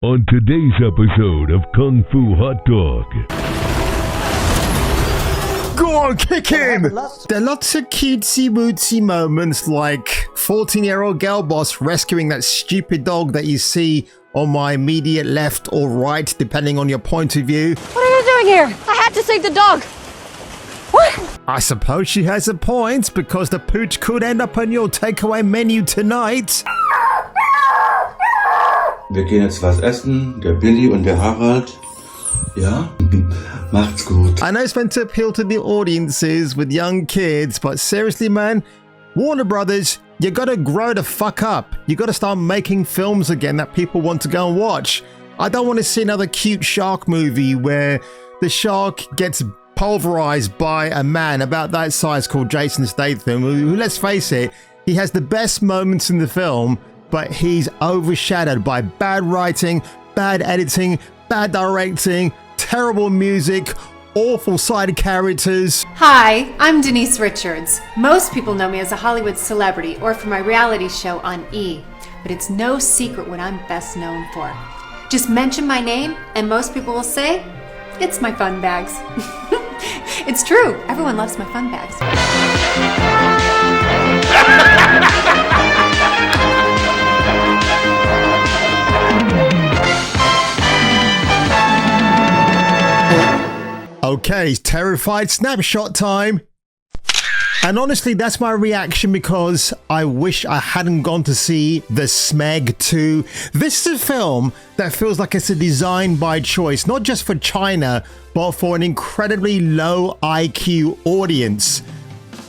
On today's episode of Kung Fu Hot Dog. Go on, kick him! There are lots of cutesy-wootsy moments like 14-year-old girl boss rescuing that stupid dog that you see on my immediate left or right, depending on your point of view. What are you doing here? I had to save the dog. What? I suppose she has a point, because the pooch could end up on your takeaway menu tonight. Wir gehen jetzt was essen, der Billy und der Harald. Ja, macht's gut. I know it's meant to appeal to the audiences with young kids, but seriously, man, Warner Brothers, you gotta grow the fuck up. You gotta start making films again that people want to go and watch. I don't want to see another cute shark movie where the shark gets pulverized by a man about that size called Jason Statham, who, let's face it, he has the best moments in the film, but he's overshadowed by bad writing, bad editing, bad directing, terrible music, awful side characters. Hi, I'm Denise Richards. Most people know me as a Hollywood celebrity or for my reality show on E! But it's no secret what I'm best known for. Just mention my name and most people will say, it's my fun bags. It's true, everyone loves my fun bags. Okay, terrified snapshot time. And honestly, that's my reaction because I wish I hadn't gone to see the MEG 2. This is a film that feels like it's a design by choice, not just for China, but for an incredibly low IQ audience.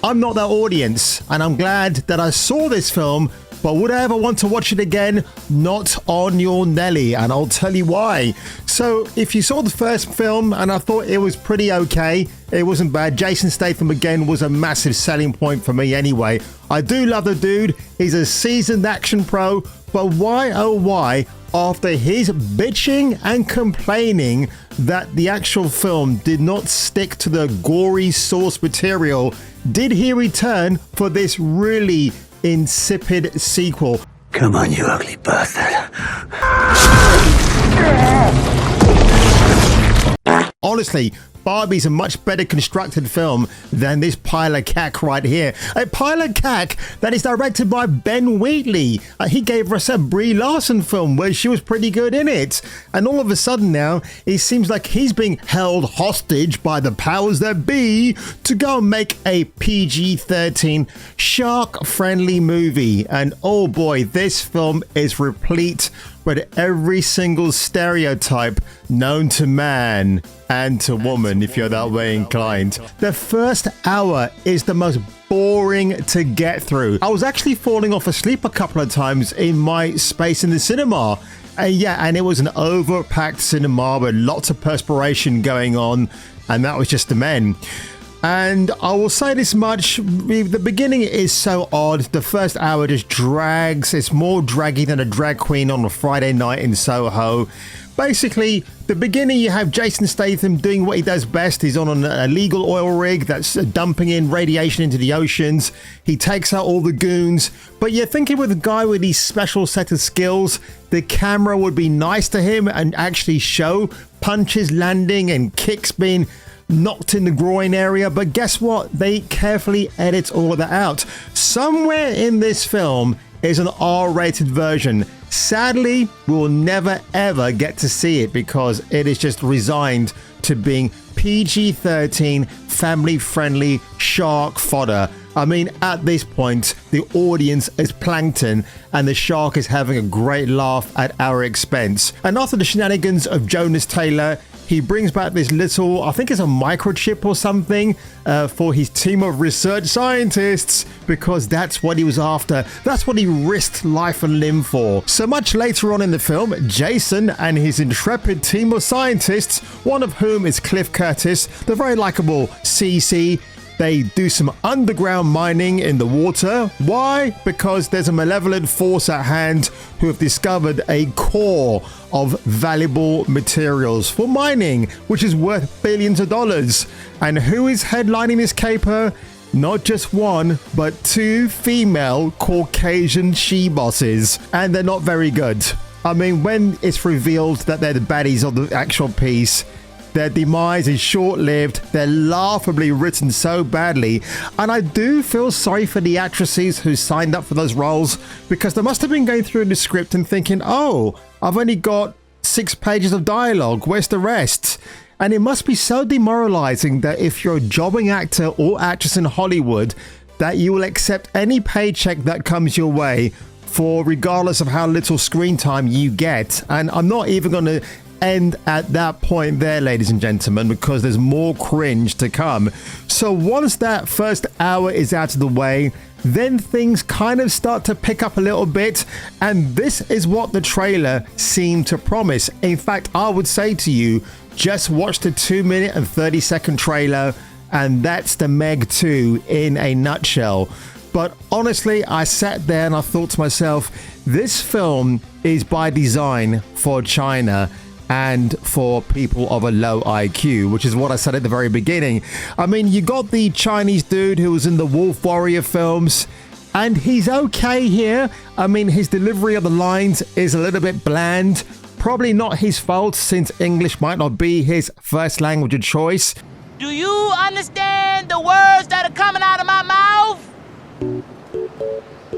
I'm not that audience, and I'm glad that I saw this film, but would I ever want to watch it again? Not on your Nelly, and I'll tell you why. So, if you saw the first film and I thought it was pretty okay, it wasn't bad. Jason Statham again was a massive selling point for me anyway. I do love the dude, he's a seasoned action pro, but why oh why, after his bitching and complaining that the actual film did not stick to the gory source material, did he return for this really insipid sequel? Come on, you ugly bastard. Honestly, Barbie's a much better constructed film than this pile of cack right here. A pile of cack that is directed by Ben Wheatley. He gave us a Brie Larson film where she was pretty good in it. And all of a sudden now, it seems like he's being held hostage by the powers that be to go and make a PG-13 shark-friendly movie. And oh boy, this film is replete with every single stereotype known to man and to woman, if you're that way inclined. The first hour is the most boring to get through. I was actually falling off asleep a couple of times in my space in the cinema. And it was an overpacked cinema with lots of perspiration going on, and that was just the men. And I will say this much, the beginning is so odd. The first hour just drags. It's more draggy than a drag queen on a Friday night in Soho. Basically, the beginning you have Jason Statham doing what he does best. He's on an illegal oil rig that's dumping in radiation into the oceans. He takes out all the goons. But you're thinking with a guy with these special set of skills, the camera would be nice to him and actually show punches landing and kicks being knocked in the groin area, but guess what? They carefully edit all of that out. Somewhere in this film is an R-rated version. Sadly, we will never ever get to see it because it is just resigned to being PG-13, family-friendly shark fodder. I mean, at this point, the audience is plankton and the shark is having a great laugh at our expense. And after the shenanigans of Jonas Taylor, he brings back this little, I think it's a microchip or something, for his team of research scientists, because that's what he was after. That's what he risked life and limb for. So much later on in the film, Jason and his intrepid team of scientists, one of whom is Cliff Curtis, the very likable CC, they do some underground mining in the water. Why? Because there's a malevolent force at hand who have discovered a core of valuable materials for mining, which is worth billions of dollars. And who is headlining this caper? Not just one, but two female Caucasian she-bosses. And they're not very good. I mean, when it's revealed that they're the baddies of the actual piece, their demise is short-lived. They're laughably written so badly. And I do feel sorry for the actresses who signed up for those roles, because they must have been going through the script and thinking, oh, I've only got 6 pages of dialogue. Where's the rest? And it must be so demoralizing that if you're a jobbing actor or actress in Hollywood, that you will accept any paycheck that comes your way, for regardless of how little screen time you get. And I'm not even going to end at that point there, ladies and gentlemen, because there's more cringe to come. So once that first hour is out of the way, then things kind of start to pick up a little bit, and this is what the trailer seemed to promise. In fact, I would say to you, just watch the 2-minute and 30-second trailer, and that's the MEG 2 in a nutshell. But honestly, I sat there and I thought to myself, this film is by design for China and for people of a low IQ, which is what I said at the very beginning. I mean, you got the Chinese dude who was in the Wolf Warrior films, and he's okay here. I mean, his delivery of the lines is a little bit bland. Probably not his fault, since English might not be his first language of choice. Do you understand the words that are coming out of my mouth?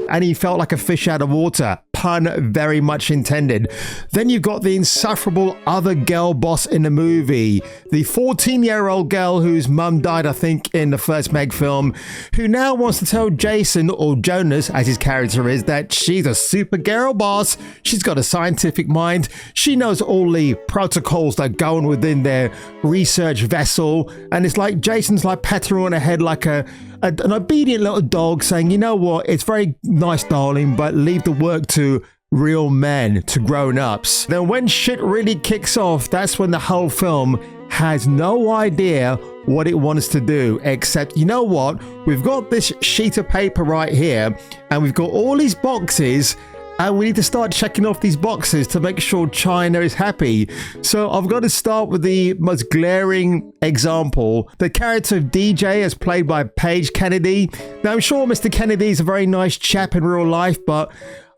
And he felt like a fish out of water. Pun very much intended. Then you've got the insufferable other girl boss in the movie. The 14-year-old girl whose mum died, I think, in the first Meg film, who now wants to tell Jason, or Jonas as his character is, that she's a super girl boss. She's got a scientific mind. She knows all the protocols that go on within their research vessel. And it's like Jason's like patting her on the head like an obedient little dog, saying, you know what, it's very nice, darling, but leave the work to real men, to grown-ups. Then when shit really kicks off, that's when the whole film has no idea what it wants to do, except, you know what, we've got this sheet of paper right here, and we've got all these boxes, and we need to start checking off these boxes to make sure China is happy. So I've got to start with the most glaring example. The character of DJ, as played by Paige Kennedy. Now, I'm sure Mr. Kennedy is a very nice chap in real life, but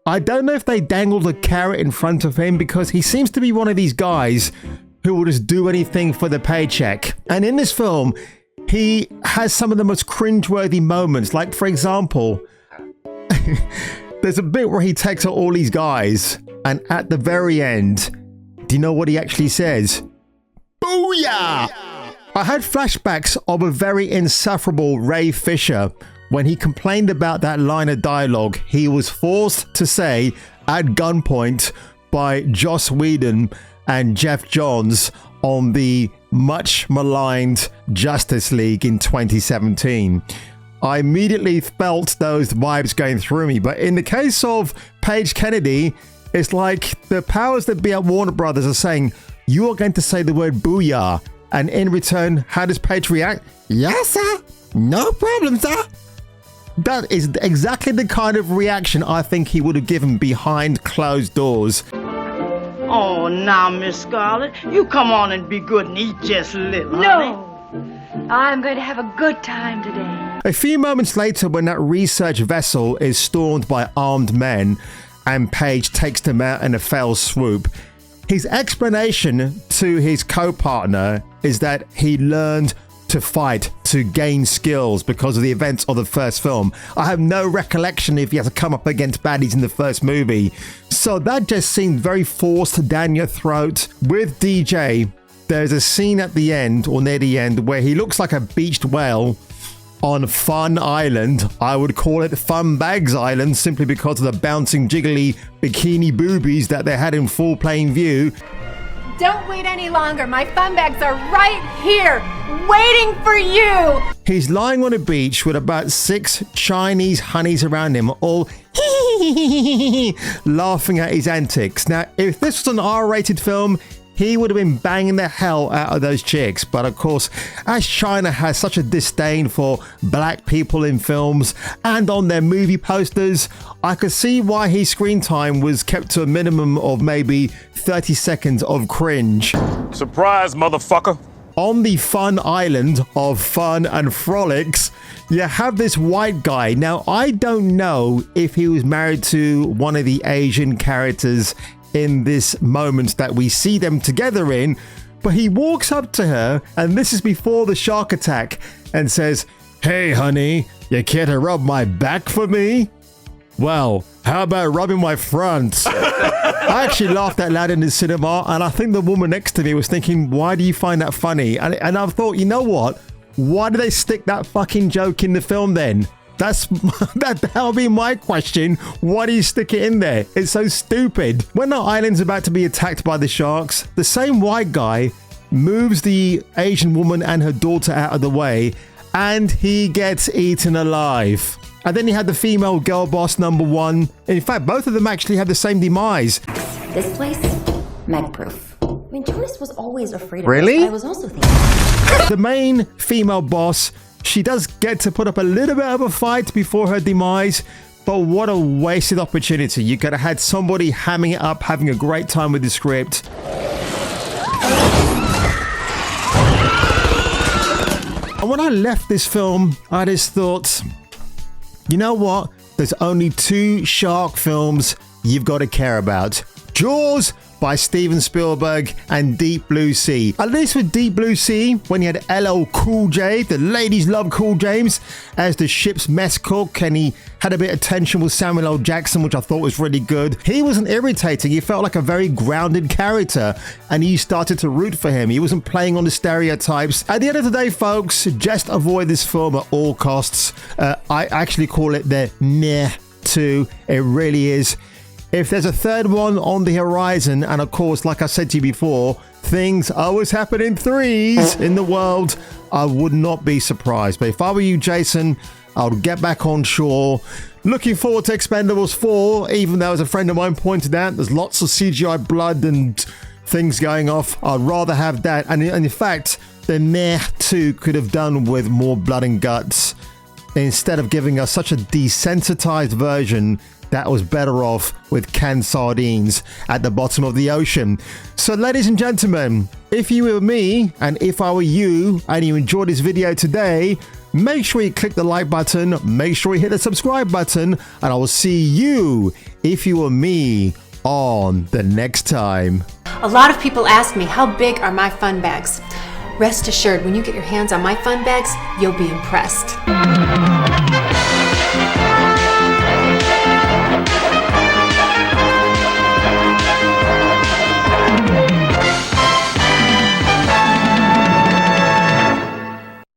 I don't know if they dangled a carrot in front of him, because he seems to be one of these guys who will just do anything for the paycheck. And in this film, he has some of the most cringeworthy moments. Like, for example, there's a bit where he takes out all these guys, and at the very end, do you know what he actually says? Booyah! I had flashbacks of a very insufferable Ray Fisher when he complained about that line of dialogue he was forced to say at gunpoint by Joss Whedon and Jeff Johns on the much maligned Justice League in 2017. I immediately felt those vibes going through me. But in the case of Paige Kennedy, it's like the powers that be at Warner Brothers are saying, you are going to say the word booyah. And in return, how does Paige react? Yes, sir. No problem, sir. That is exactly the kind of reaction I think he would have given behind closed doors. Oh, now, Miss Scarlett, you come on and be good and eat just a little, No! I'm going to have a good time today. A few moments later, when that research vessel is stormed by armed men and Paige takes them out in a fell swoop, his explanation to his co-partner is that he learned to fight, to gain skills because of the events of the first film. I have no recollection if he had to come up against baddies in the first movie. So that just seemed very forced down your throat. With DJ, there's a scene at the end, or near the end, where he looks like a beached whale on Fun Island. I would call it Fun Bags Island, simply because of the bouncing jiggly bikini boobies that they had in full plain view. Don't wait any longer. My fun bags are right here, waiting for you. He's lying on a beach with about 6 Chinese honeys around him, all laughing at his antics. Now, if this was an R-rated film, he would have been banging the hell out of those chicks. But of course, as China has such a disdain for black people in films and on their movie posters, I could see why his screen time was kept to a minimum of maybe 30 seconds of cringe. Surprise, motherfucker. On the Fun Island of fun and frolics, you have this white guy. Now, I don't know if he was married to one of the Asian characters in this moment that we see them together in. But he walks up to her, and this is before the shark attack, and says, "Hey, honey, you care to rub my back for me? Well, how about rubbing my front?" I actually laughed out loud in the cinema, and I think the woman next to me was thinking, why do you find that funny? And I thought, you know what? Why do they stick that fucking joke in the film then? That'll be my question. Why do you stick it in there? It's so stupid. When the island's about to be attacked by the sharks, the same white guy moves the Asian woman and her daughter out of the way, and he gets eaten alive. And then you had the female girl boss number one. In fact, both of them actually have the same demise. This place, MEG proof. I mean, Jonas was always afraid of Really? this, but I was also thinking. The main female boss, she does get to put up a little bit of a fight before her demise, but what a wasted opportunity. You could have had somebody hamming it up, having a great time with the script. And when I left this film, I just thought, you know what? There's only 2 shark films you've got to care about. Jaws by Steven Spielberg and Deep Blue Sea. At least with Deep Blue Sea, when you had LL Cool J, the ladies love Cool James, as the ship's mess cook, and he had a bit of tension with Samuel L. Jackson, which I thought was really good. He wasn't irritating. He felt like a very grounded character, and you started to root for him. He wasn't playing on the stereotypes. At the end of the day, folks, just avoid this film at all costs. I actually call it the Meh 2. It really is. If there's a third one on the horizon, and of course, like I said to you before, things always happen in threes in the world, I would not be surprised. But if I were you, Jason, I would get back on shore. Looking forward to Expendables 4, even though, as a friend of mine pointed out, there's lots of CGI blood and things going off. I'd rather have that. And in fact, the Meh 2 could have done with more blood and guts. Instead of giving us such a desensitized version that was better off with canned sardines at the bottom of the ocean. So ladies and gentlemen, if you were me and if I were you and you enjoyed this video today, make sure you click the like button, make sure you hit the subscribe button, and I will see you, if you were me, on the next time. A lot of people ask me, how big are my fun bags? Rest assured, when you get your hands on my fun bags, you'll be impressed.